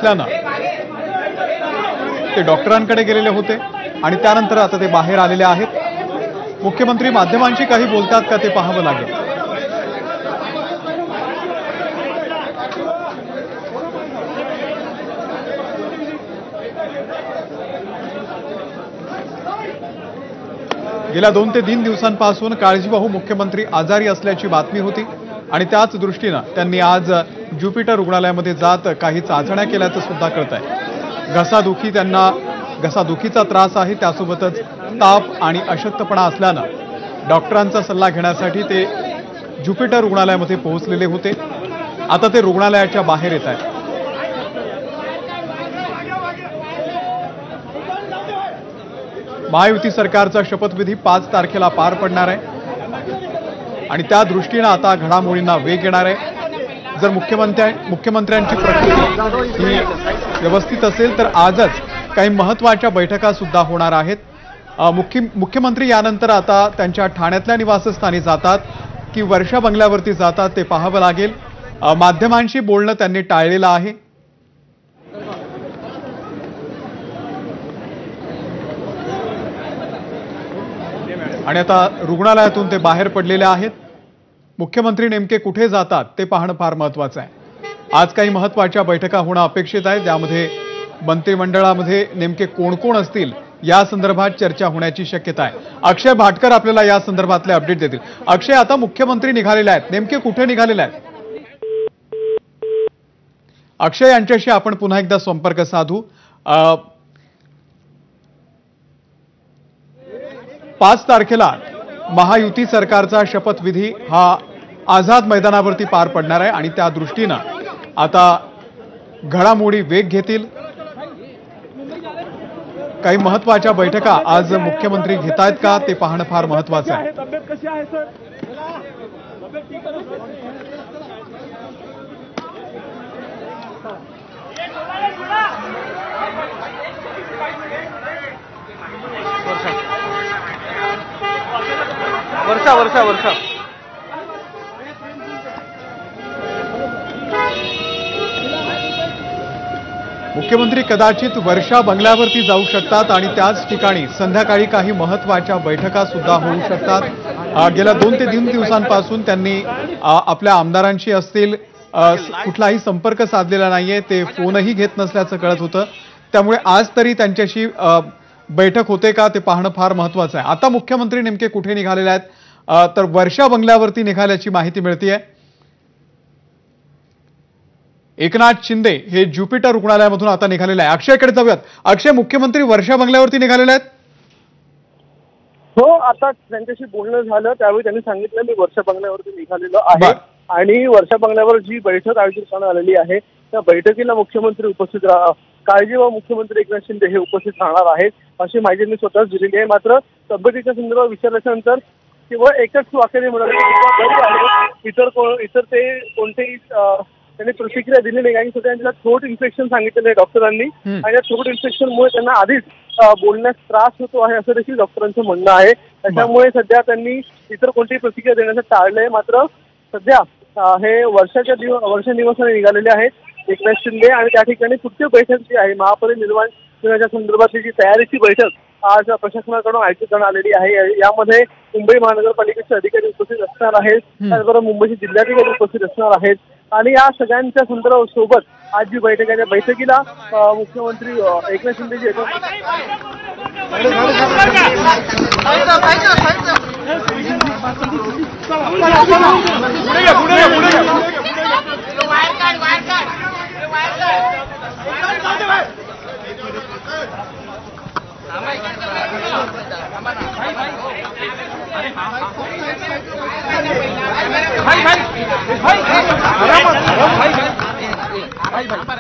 असल्यानं ते डॉक्टरांकडे गेलेले होते आणि त्यानंतर आता ते बाहेर आलेले आहेत। मुख्यमंत्री माध्यमांशी काही बोलतात का ते पाहावं लागेल। गेल्या 2 ते 3 दिवसांपासून काळजीवाहू मुख्यमंत्री आजारी असल्याची बातमी होती आणि त्याच दृष्टीने त्यांनी आज ज्युपिटर रुग्णालयामध्ये जात काही चाचण्या केल्याचं सुद्धा कळतंय। घसादुखीचा त्रास आहे, त्यासोबतच ताप आणि अशक्तपणा असल्यानं डॉक्टरांचा सल्ला घेण्यासाठी ते ज्युपिटर रुग्णालयामध्ये पोहोचलेले होते। आता ते रुग्णालयाच्या बाहेर येत आहेत। महायुती सरकारचा शपथविधी 5 तारखेला पार पडणार आहे आणि त्या दृष्टीने आता घडामोडींना वेग येणार आहे। जर मुख्यमंत्र्यांची प्रकृती ही व्यवस्थित असेल तर आजच काही महत्त्वाच्या बैठका सुद्धा होणार आहेत। मुख्यमंत्री यानंतर आता त्यांच्या ठाण्यातल्या निवासस्थानी जातात की वर्षा बंगल्यावरती जातात ते पाहावं लागेल। माध्यमांशी बोलणं त्यांनी टाळलेलं आहे। आणि आता रुग्णालयातून ते बाहेर पडलेले आहेत। मुख्यमंत्री नेमके कुठे जातात ते पाहणं फार महत्त्वाचं आहे। आज काही महत्त्वाच्या बैठका होणं अपेक्षित आहे, ज्यामध्ये मंत्रिमंडळामध्ये नेमके कोण कोण असतील या संदर्भात चर्चा होण्याची शक्यता आहे। अक्षय भाटकर आपल्याला या संदर्भातले अपडेट देतील। अक्षय, आता मुख्यमंत्री निघालेले आहेत, नेमके कुठे निघालेले आहेत? अक्षय यांच्याशी आपण पुन्हा एकदा संपर्क साधू। 5 तारखेला महायुती सरकारचा शपथविधी हा आझाद मैदानावरती पार पडणार आहे आणि त्या दृष्टीनं आता घडामोडी वेग घेतील। काही महत्त्वाच्या बैठका आज मुख्यमंत्री घेत आहेत का ते पाहणं फार महत्त्वाचं आहे। वर्षा मुख्यमंत्री कदाचित वर्षा बंगल्यावरती जाऊ शकतात आणि त्याच ठिकाणी संध्याकाळी काही महत्त्वाच्या बैठका सुद्धा होऊ शकतात। गेल्या 2 ते 3 दिवसांपासून त्यांनी आपल्या आमदारांशी असतील कुठलाही संपर्क साधलेला नाहीये, ते फोनही घेत नसल्याचं कळत होतं। त्यामुळे आज तरी त्यांच्याशी बैठक होते का ते पाहणं फार महत्त्वाचं आहे। आता मुख्यमंत्री नेमके कुठे निघालेले आहेत? तर वर्षा बंगल्यावरती निघाल्याची माहिती मिळतेय। एकनाथ शिंदे हे ज्युपिटर रुग्णालयामधून आता निघालेले आहे। अक्षयकडे जाऊयात। अक्षय, मुख्यमंत्री वर्षा बंगल्यावरती निघालेले आहेत? हो, आता त्यांच्याशी बोलणं झालं त्यावेळी त्यांनी सांगितलं मी वर्षा बंगल्यावरती निघालेलो आहे आणि वर्षा बंगल्यावर जी बैठक आयोजित करण्यात आलेली आहे त्या बैठकीला मुख्यमंत्री उपस्थित काळजीवाहू मुख्यमंत्री एकनाथ शिंदे हे उपस्थित राहणार आहेत अशी माहिती त्यांनी स्वतःच दिलेली आहे। मात्र तब्येतीच्या संदर्भात विचारल्यानंतर केवळ एकच वाक्याने म्हणाले इतर ते कोणतेही त्यांनी प्रतिक्रिया दिली नाही आणि त्यांना थ्रोट इन्फेक्शन सांगितलेलं आहे डॉक्टरांनी आणि या थ्रोट इन्फेक्शनमुळे त्यांना आधीच बोलण्यास त्रास होतो आहे असं देखील डॉक्टरांचं म्हणणं आहे। त्याच्यामुळे सध्या त्यांनी इतर कोणतीही प्रतिक्रिया देण्याचं टाळलंय। मात्र सध्या हे वर्षा निवासाने निघालेले आहेत एकनाथ शिंदे आणि त्या ठिकाणी पुढची बैठक जी आहे महापरिनिर्वाणाच्या संदर्भातली जी तयारीची बैठक आज प्रशासनाकडून आयोजित करण्यात आलेली आहे। यामध्ये मुंबई महानगरपालिकेचे अधिकारी उपस्थित असणार आहेत, त्याचबरोबर मुंबईचे जिल्हाधिकारी उपस्थित असणार आहेत आणि या सगळ्यांच्या सोबत आज जी बैठक आहे त्या बैठकीला मुख्यमंत्री एकनाथ शिंदे जी भाई